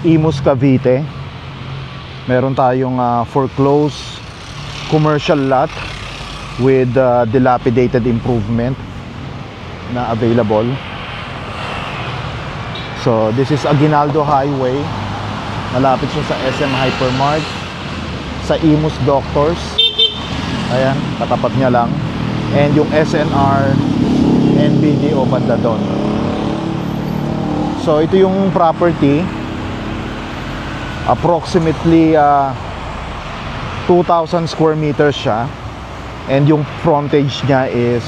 Imus Cavite. Meron tayong foreclosed commercial lot with dilapidated improvement na available. So this is Aguinaldo Highway. Malapit siya sa SM Hypermart, sa Imus Doctors. Ayan, katapat niya lang. And yung SNR NBDO banda doon. So ito yung property. Approximately 2,000 square meters siya. And yung frontage niya is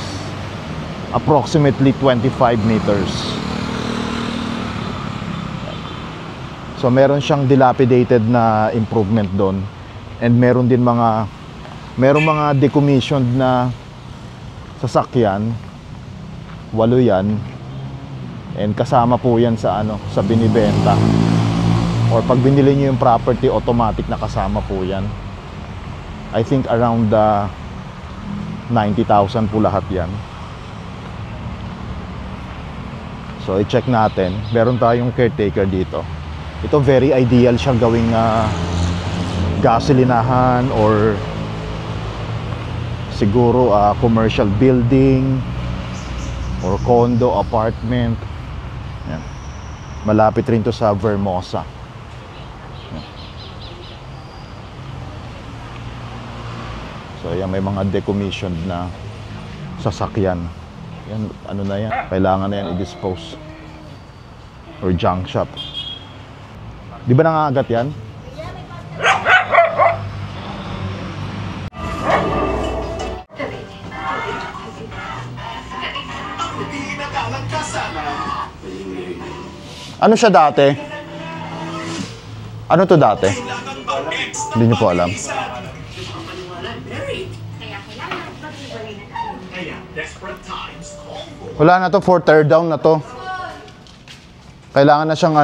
approximately 25 meters. So meron siyang dilapidated na improvement doon. And meron din mga decommissioned na sasakyan. 8 yan. And kasama po yan sa sa binibenta. Or pag binili niyo yung property, automatic na kasama po yan. I think around 90,000 po lahat yan. So i-check natin. Meron tayong caretaker dito. Ito very ideal siyang gawing gasolinahan or siguro commercial building or condo, apartment. Yan. Malapit rin to sa Vermosa. So yan, may mga decommissioned na sasakyan. Yan, ano na yan, kailangan na yan i-dispose or junk shop. Di ba nangangagat yan? Ano siya dati? Ano to dati? Hindi niyo po alam. Wala na to, for tear down na to. Kailangan na siyang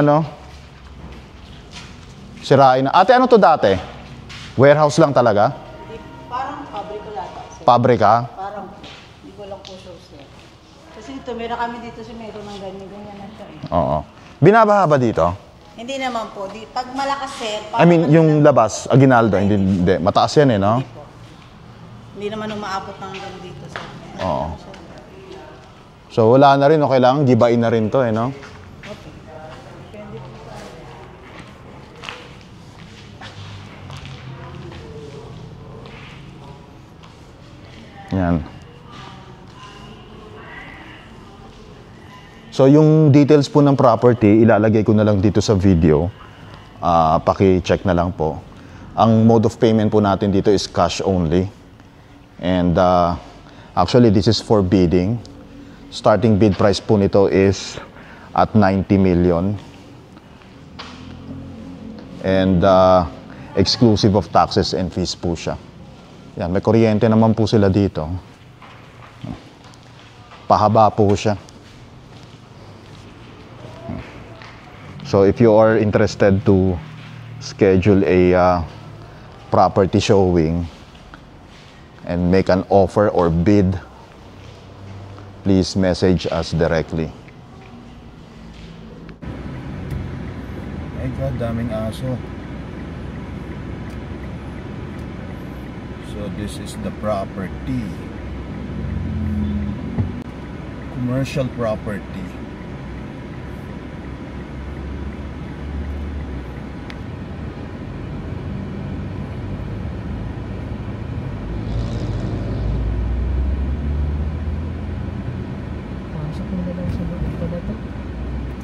sirain na. Ate, ano to dati? Warehouse lang talaga? Parang pabrika lata. Pabrika? Parang, hindi ko lang po sure sir. Kasi ito, meron kami dito si meron ng ganyan na siya eh. Oo. Binabaha ba dito? Hindi naman po. Pag malakas sir, I mean, yung labas, Aguinaldo, hindi. Mataas yan no? Hindi po. Hindi naman umaabot ng hanggang dito sir. Oo. So wala na rin, no? Kailangan gibain na rin to no? Okay. Depende po. Yan. So yung details po ng property, ilalagay ko na lang dito sa video. Paki-check na lang po. Ang mode of payment po natin dito is cash only. And actually this is for bidding. Starting bid price po nito is at 90 million. And exclusive of taxes and fees po siya. Yan, may kuryente naman po sila dito. Pahaba po siya. So if you are interested to schedule a property showing and make an offer or bid, please message us directly. My God, daming aso. So this is the property. Commercial property.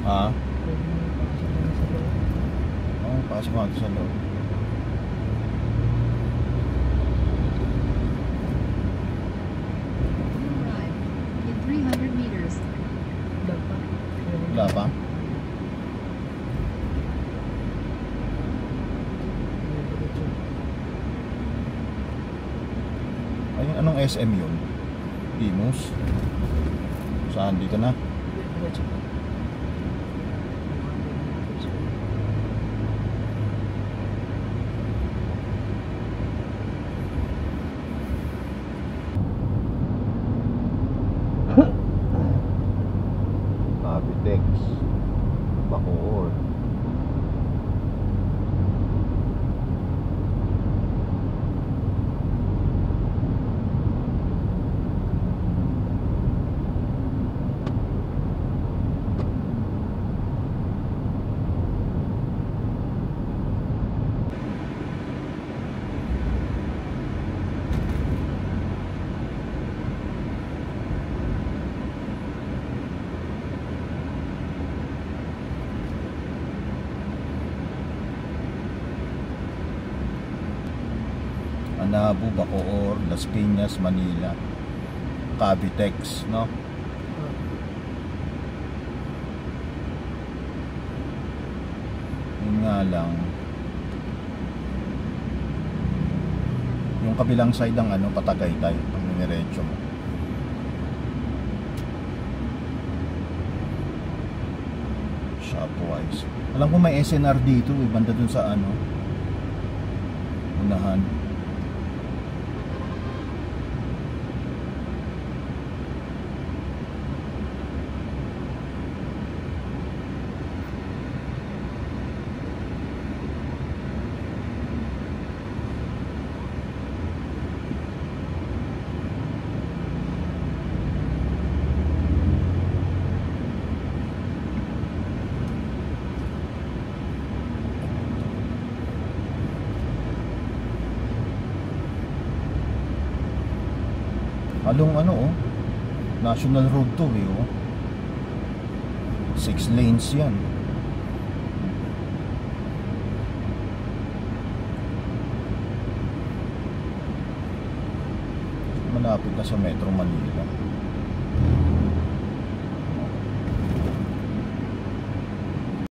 Ha? Oo, pasok mo sa loob. In 300 meters. Wala pa? Ay, anong SM yun? Imus? Saan? Dito na? Abitex Bacoor. Manabo, Bacoor, Las Piñas, Manila, Cavitex, no? Yun nga lang, yung kabilang side ng ano, Patagaytay, ang nirecho mo. Shopwise. Alam ko may SNR dito, banda dun sa ano, unahan. Along ano, oh, National Road to, oh. 6 lanes yan. Malapit na sa Metro Manila.